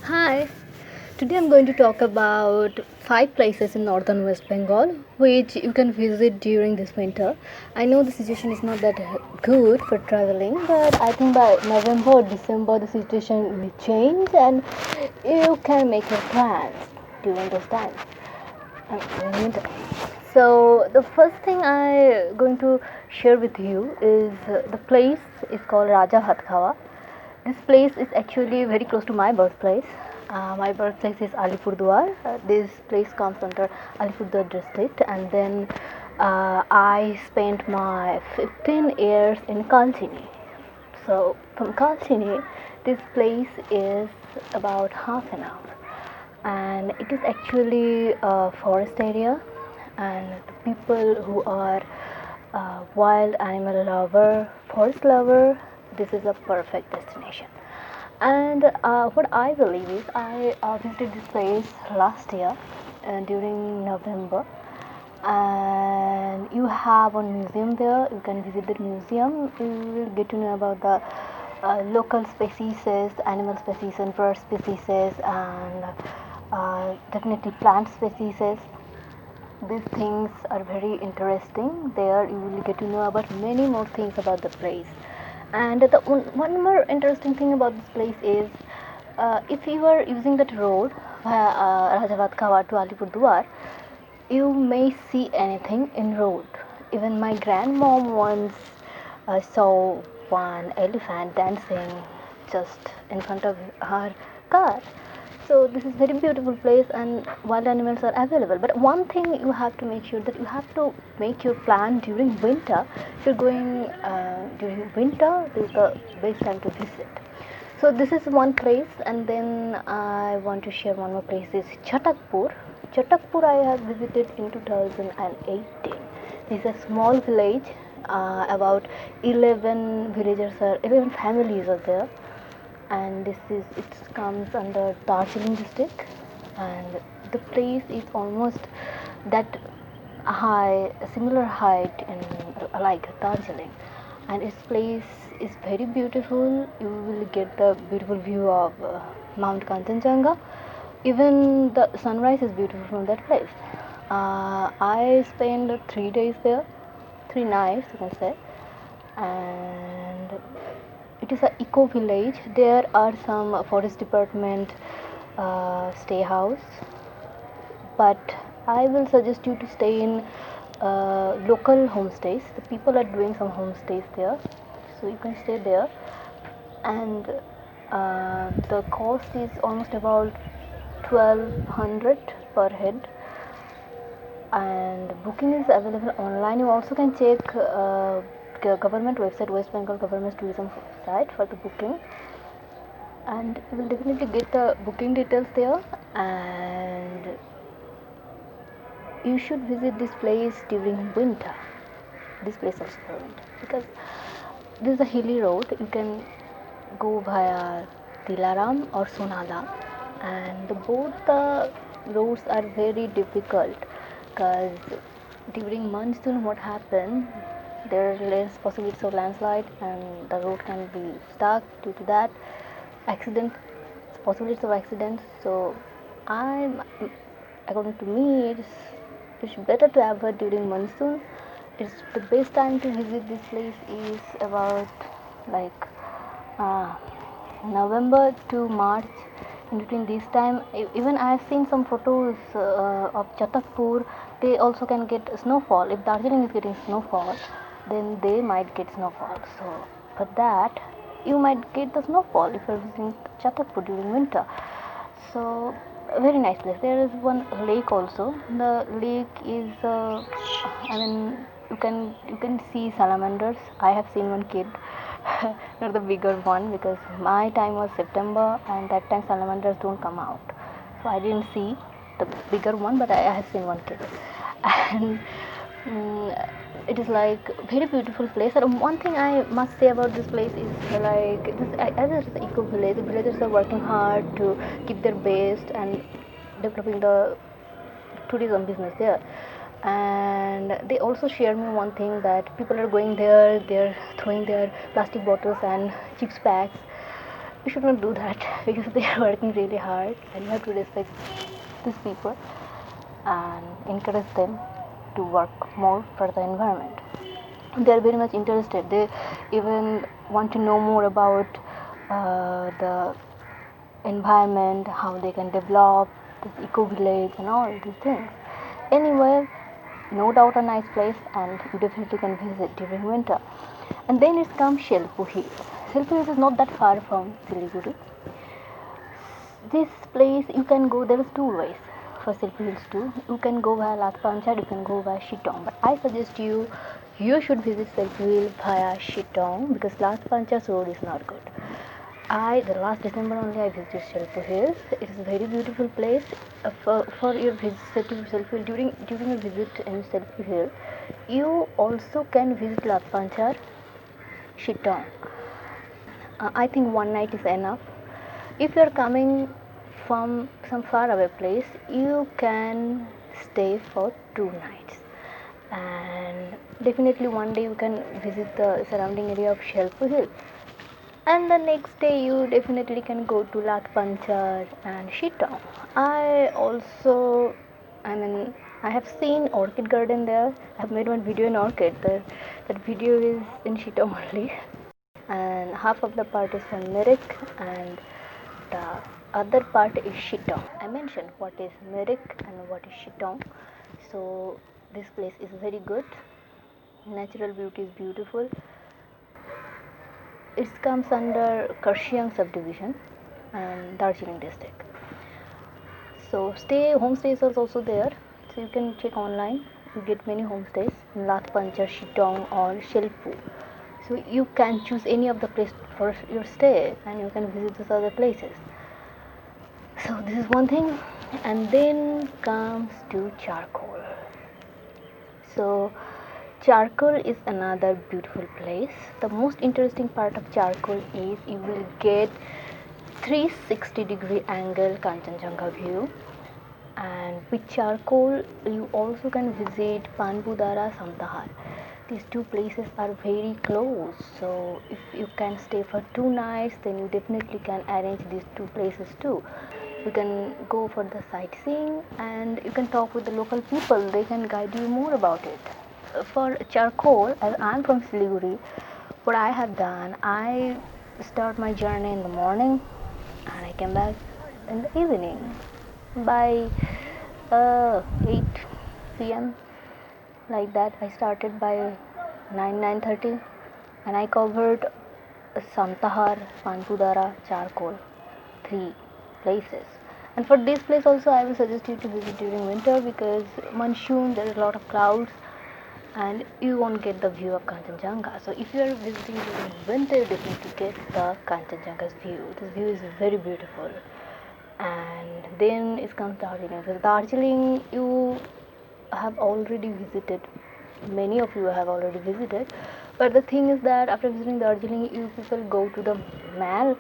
Hi, today I'm going to talk about five places in northern West Bengal which you can visit during this winter. I know the situation is not that good for traveling, but I think by November or December the situation will change and you can make your plans during those times. During winter. So the first thing I'm going to share with you is the place is called Raja Bhat. This place is actually very close to my birthplace. My birthplace is Alipurduar. This place comes under Alipurduar district, and then I spent my 15 years in Kalchini. So from Kalchini, this place is about half an hour, and it is actually a forest area, and the people who are wild animal lover, forest lover, this is a perfect destination. And what I believe is I visited this place last year during November, and you have one museum there. You can visit the museum. You will get to know about the local species, animal species and bird species, and definitely plant species. These things are very interesting. There you will get to know about many more things about the place. And the one more interesting thing about this place is if you are using that road via Rajavat Kawa to Alipurduar, you may see anything in road. Even my grandmom once saw one elephant dancing just in front of her car. So this is very beautiful place and wild animals are available. But one thing you have to make sure that you have to make your plan during winter. If you're going during winter, this is the best time to visit. So this is one place, and then I want to share one more place is Chatakpur. Chatakpur I have visited in 2018. It's a small village. About 11 villagers are 11 families are there, and it comes under Darjeeling district, and the place is almost that high, similar height in like Darjeeling, and its place is very beautiful. You will get the beautiful view of Mount Kanchenjunga. Even the sunrise is beautiful from that place. I spent 3 days there, 3 nights you can say, and it is a eco village. There are some forest department stay house, but I will suggest you to stay in local homestays. The people are doing some homestays there, so you can stay there. And the cost is almost about 1200 per head, and booking is available online. You also can check government website, West Bengal government tourism site, for the booking, and you will definitely get the booking details there. And you should visit this place during winter. This place also for winter, because this is a hilly road. You can go via Dilaram or Sonala, and both the roads are very difficult, because during monsoon what happens, there are less possibilities of landslide and the road can be stuck. Due to that, accident, possibilities of accidents. So I'm according to me, it's better to avoid during monsoon. It's the best time to visit this place is about like uh, November to March. In between this time, even I have seen some photos of Chatakpur. They also can get snowfall. If Darjeeling is getting snowfall, then they might get snowfall. So for that, you might get the snowfall if you're visiting Chatakpur during winter. So a very nice place. There is one lake also. The lake is I mean, you can see salamanders. I have seen one kid, not the bigger one, because my time was September and that time salamanders don't come out, so I didn't see the bigger one, but I have seen one kid. And it is like very beautiful place. And one thing I must say about this place is like this, as it's eco village, the villagers are working hard to keep their best and developing the tourism business there. And they also share me one thing, that people are going there, they're throwing their plastic bottles and chips packs you should not do that because they are working really hard, and you have to respect these people and encourage them to work more for the environment. They are very much interested. They even want to know more about the environment, how they can develop this eco village and all these things. Anyway, no doubt a nice place, and you definitely can visit during winter. And then it comes Shelpu Hills. Shelpu Hills is not that far from Siliguri. This place you can go, there is two ways for Shelpu Hills too. You can go via Latpanchar, you can go via Shitong. But I suggest you should visit Shelpu Hill via Shitong because Latpanchar's road is not good. The last December only I visited Shelpu Hills. It is a very beautiful place. For your visit to Shelpu Hill, during your visit in Shelpu Hill, you also can visit Latpanchar, Shitong. I think one night is enough. If you are coming from some far away place, you can stay for 2 nights, and definitely one day you can visit the surrounding area of Shelpu Hill, and the next day you definitely can go to Latpanchar and Shitong. I have seen Orchid Garden there. I have made one video in Orchid. That video is in Shitong only, and half of the part is from Mirik and the other part is Shitong. I mentioned what is Mirik and what is Shitong. So this place is very good. Natural beauty is beautiful. It comes under Karshiang subdivision and Darjeeling district. So homestays are also there. So you can check online. You get many homestays in Latpanchar, Shitong or Shelpu. So you can choose any of the place for your stay, and you can visit these other places. So this is one thing, and then comes to charcoal. So charcoal is another beautiful place. The most interesting part of charcoal is you will get 360-degree angle Kanchenjunga view, and with charcoal you also can visit Panpudara, Samtahar. These two places are very close, so if you can stay for 2 nights, then you definitely can arrange these two places too. You can go for the sightseeing, and you can talk with the local people. They can guide you more about it. For charcoal, as I'm from Siliguri, what I have done, I start my journey in the morning and I came back in the evening by 8 p.m. like that. I started by 9:30 and I covered Samtahar, Panpudara, Charcoal, 3 places. And for this place also I will suggest you to visit during winter because monsoon there is a lot of clouds and you won't get the view of Kanchenjunga. So if you are visiting during winter, you definitely get the Kanchenjunga's view. This view is very beautiful. And then it comes Darjeeling. So Darjeeling you have already visited. Many of you have already visited. But the thing is that after visiting Darjeeling, you people go to the mall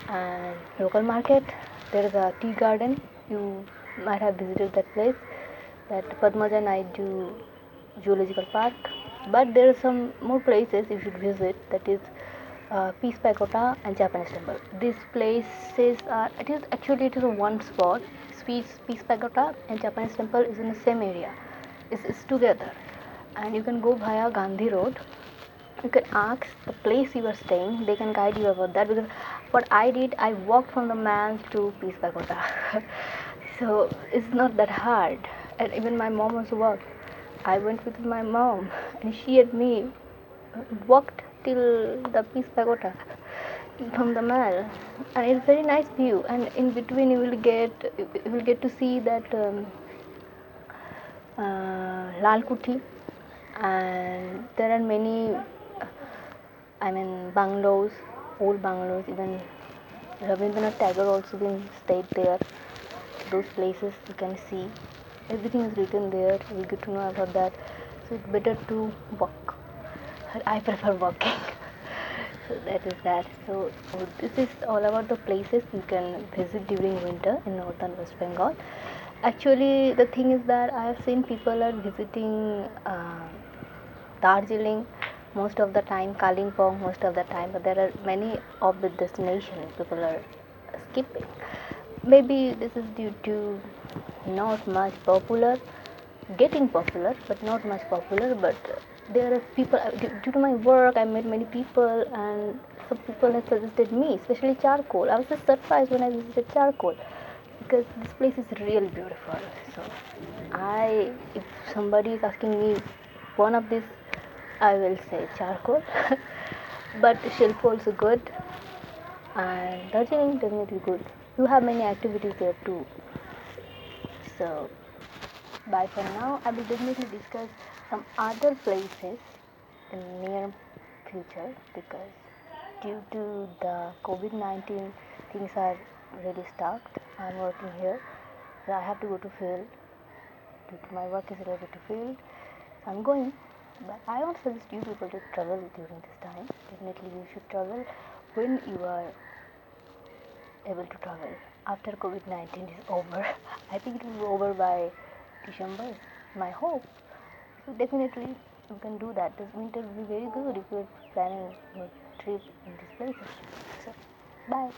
and local market. There is a tea garden. You might have visited that place. That Padmaja Naidu Zoological Park. But there are some more places you should visit. That is Peace Pagoda and Japanese Temple. These places are. It is a one spot. Peace Pagoda and Japanese Temple is in the same area. It's together, and you can go via Gandhi Road. You can ask the place you are staying. They can guide you about that because what I did, I walked from the mall to Peace Pagoda. So it's not that hard, and even my mom also walked. I went with my mom, and she and me walked till the Peace Pagoda from the mall, and it's very nice view. And in between, you will get to see that Lal Kuthi, and there are many. Bungalows, old bungalows. Even Rabindranath Tagore also been stayed there. Those places you can see. Everything is written there. We get to know about that. So it's better to walk. I prefer walking. So that is that. So this is all about the places you can visit during winter in northern West Bengal. Actually, the thing is that I have seen people are visiting Darjeeling most of the time Kalimpong most of the time, but there are many of the destinations people are skipping. Maybe this is due to not much popular, getting popular, but not much popular. But there are people due to my work. I met many people, and some people have suggested me, especially charcoal. I was just surprised when I visited charcoal because this place is really beautiful. So, if somebody is asking me one of these, I will say charcoal. But Shilpa also good, and Darjeeling definitely good. You have many activities there too. So, bye for now. I will definitely discuss some other places in near future because due to the COVID-19 things are really stuck. I'm working here, so I have to go to field due to my work is related to field. So I'm going, but I don't suggest you people to travel during this time. Definitely you should travel when you are able to travel. After COVID-19 is over, I think it will be over by December, my hope. So definitely you can do that. This winter will be very good if you're planning a trip in these places. So bye.